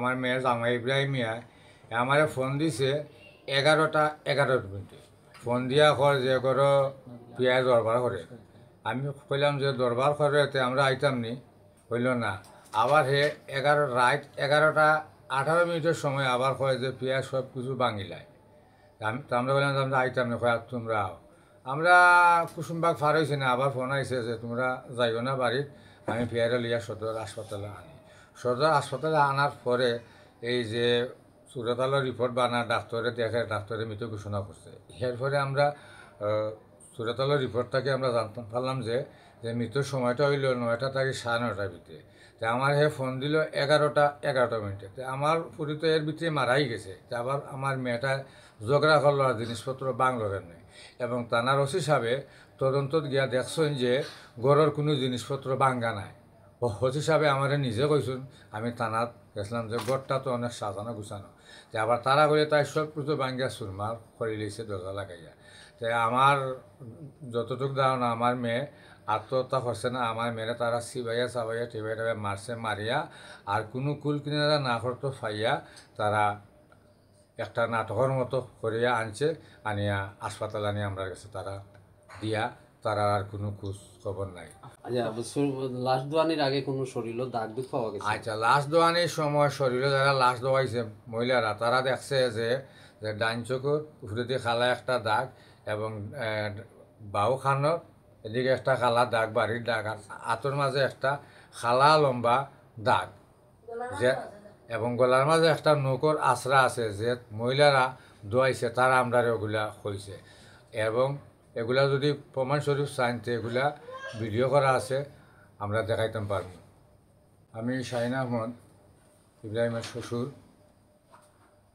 আমার মেয়ের জামাই ইব্রাহিম মিয়া আমারে ফোন দিছে 11টা 11 মিনিটে ফোন দিয়া কর যে করো পিয়াজ দরবার করে। আমি কইলাম যে দরবার করে আমরা আইতাম নি, হইল না। আবার হে 11:18 সময় আবার কয় যে পেঁয়াজ সব কিছু ভাঙিলায়। আমরা বললাম যে আমরা আইতাম না, কয় তোমরা আও। আমরা কুসুমবাগ ফার হয়েছি না, আবার ফোন আইছে যে তোমরা যাইও না বাড়ির, আমি পেঁয়াজা লিয়া সদর হাসপাতালে আনি। সদর হাসপাতালে আনার পরে এই যে সুরতালের রিপোর্ট বানা ডাক্তারে দেখে, ডাক্তারে মৃত ঘোষণা করছে। এরপরে আমরা সুরতালের রিপোর্টটাকে আমরা জানতে পারলাম যে মৃত্যুর সময়টা হইল 9টা থেকে 9:30 ভিতরে। তা আমার হে ফোন দিল 11:11 তো আমার পুরি তো এর ভিতরে মারাই গেছে। তা আবার আমার মেয়েটা ঝগড়া করলো আর জিনিসপত্র বাংলো কেমনি, এবং থানার ওসি সাহেবে তদন্তত গিয়া দেখছেন যে ঘরের কোনো জিনিসপত্র ভাঙ্গা নাই। ওসি সাহেবে আমার নিজে কইসুন, আমি থানাত গেছিলাম যে ঘরটা তো অনেক সাজানো গুছানো। তো আবার তারা করে তাই সব কিছু ভাঙ্গিয়া চুরমার করে লিয়েছে দরজা লাগাইয়া। তো আমার যতটুকু ধারণা আমার মেয়ে আত্মহত্যা করছে না, আমার মেয়েরা তারা চিবাইয়া চাবাইয়া টিবাই টিবাই মারছে, মারিয়া আর কোনো কুল কিনারা না করতো ফাইয়া তারা একটা নাটকের মতো করিয়া আনছে, আনিয়া হাসপাতালে আনিয়া আমরা কাছে তারা দিয়া, তারা আর কোনো খোঁজ খবর নাই। আচ্ছা, লাশ দোয়ানির আগে কোনো শরীরও দাগ দুগ পাওয়া গেছে? আচ্ছা, লাশ দোয়ানির সময় শরীরে যারা লাশ দোয়াইছে মহিলারা, তারা দেখছে যে ডাইন চোখের উপরে দিয়ে খালা একটা দাগ, এবং বাহু খানোর এদিকে একটা খালা দাগ, বাড়ির দাগ, আর হাতের মাঝে একটা খালা লম্বা দাগ, যে এবং গলার মাঝে একটা নৌকর আশ্রা আছে যে মহিলারা দোয়াইছে, তারা আমরা ওগুলা হয়েছে। এবং এগুলা যদি প্রমাণস্বরূপ চাইতে এগুলা ভিডিও করা আছে, আমরা দেখাইতাম পারব। আমি শাহিন আহমদ, ইব্রাহিমের শ্বশুর।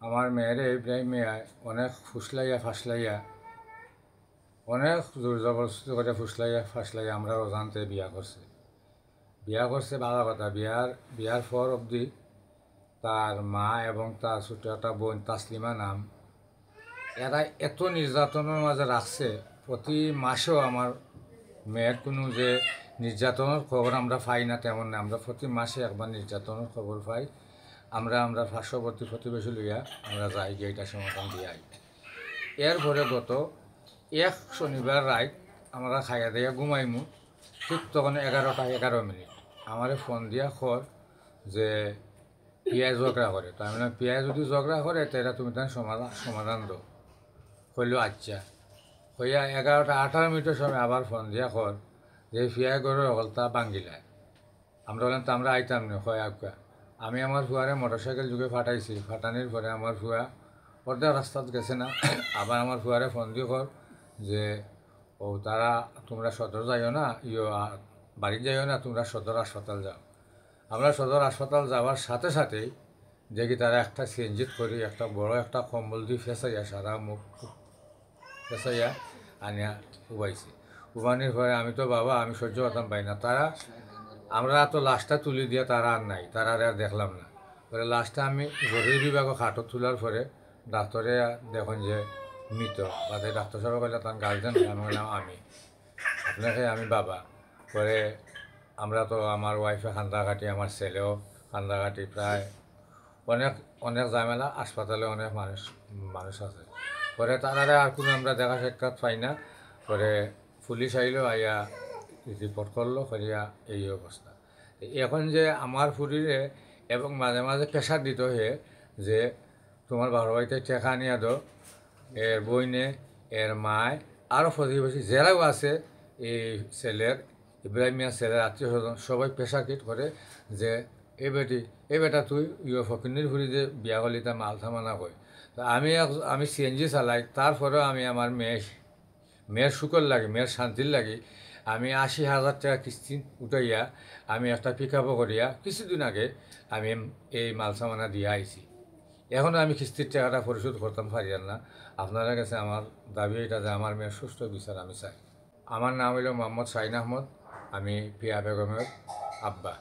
আমার মেয়েরে ইব্রাহিম মিয়ায় অনেক ফুসলাইয়া ফাসলাইয়া, অনেক জোর জবরদস্তি করে ফুসলাইয়া ফাসলাইয়া আমরা অজান্তে বিয়া করছে ভালো কথা। বিয়ার পর অবধি তার মা এবং তার ছোট একটা বোন তাসলিমা নাম, এরা এত নির্যাতনের মাঝে রাখছে। প্রতি মাসেও আমার মেয়ের কোনো যে নির্যাতনের খবর আমরা পাই না তেমন না, আমরা প্রতি মাসে একবার নির্যাতনের খবর পাই। আমরা পার্শ্ববর্তী প্রতিবেশী লইয়া আমরা যাই গিয়ে এটা সমাধান দিয়ে আই। এরপরে গত এক শনিবার রাত আমরা খাইয়া দিয়া ঘুমাইমু, ঠিক তখন 11:11 আমারে ফোন দিয়া খর যে পিয়াজ ঝগড়া করে। তো আমি বললাম পিয়াজ যদি ঝগড়া করে তাহলে তুমি তার সমাধান দো। কইল আচ্ছা। হইয়া 11:18 সময় আবার ফোন দিয়া খর যে পিয়াজ গরুর হলতা ভাঙ্গিলায়। আমরা বললাম তো আমরা আইতাম না, হয় আজ্ঞা। আমি আমার ফুয়ারে মোটরসাইকেল যুগে ফাটাইছি, ফাটানির পরে আমার ফুয়া অর্ধেক রাস্তাত গেছে না, আবার আমার ফুয়ারে ফোন দিয়ে কর যে ও তারা তোমরা সদর যাইও না, বাড়ি যাইও না, তোমরা সদর হাসপাতাল যাও। আমরা সদর হাসপাতাল যাওয়ার সাথে সাথেই দেখি তারা একটা সিএনজিত করি একটা বড় একটা কম্বল দিয়ে ফেঁসাইয়া সারা মুখ ফেঁসাইয়া আনিয়া উবাইছে। উবানির পরে আমি তো বাবা আমি সহ্য করতাম পাই না। তারা আমরা তো লাশটা তুলি দিয়ে তারা আর নাই, তারা আর দেখলাম না। পরে লাশটা আমি জরুরি বিভাগে খাটত তোলার পরে ডাক্তারে দেখুন যে মৃত। বাদে ডাক্তার সাহেব কইলে তার গার্জেন, আমি বললাম আপনাকে আমি বাবা। পরে আমরা তো আমার ওয়াইফে কান্দাকাটি, আমার ছেলেও কান্দাকাটি, প্রায় অনেক অনেক ঝামেলা। হাসপাতালে অনেক মানুষ আছে। পরে তারা আর কোনো আমরা দেখা সাক্ষাৎ পাই না। পরে পুলিশ আইলো, আইয়া রিপোর্ট করলো, করিয়া এই অবস্থা। এখন যে আমার ফুরিরে এবং মাঝে মাঝে প্রেশার দিত হে যে তোমার বাবার বাড়িতে টেকা নিয়ে দো, এর বইনে এর মায় আরও প্রতিবেশী যারাও আছে এই ছেলের ইব্রাহিম মিয়ার ছেলের আত্মীয় স্বজন সবাই প্রেশার কিট করে যে এই বেটা তুই ফকিন্নির ফুরি যে বিয়া করলি তা মাল থামানা কই। তা আমি সিএনজি চালাই, তারপরেও আমি আমার মেয়ের সুখের লাগে, মেয়ের শান্তির লাগে আমি 80,000 টাকা কিস্তি উঠাইয়া আমি একটা পিক আপও করিয়া কিছুদিন আগে আমি এই মাল সামানা দিয়ে আইছি। এখনও আমি কিস্তির টাকাটা পরিশোধ করতাম পারি না। আপনাদের কাছে আমার দাবি এটা যে আমার মেয়ের সুস্থ বিচার আমি চাই। আমার নাম হইল মোহাম্মদ শাহিন আহমদ, আমি পিয়া বেগমের আব্বা।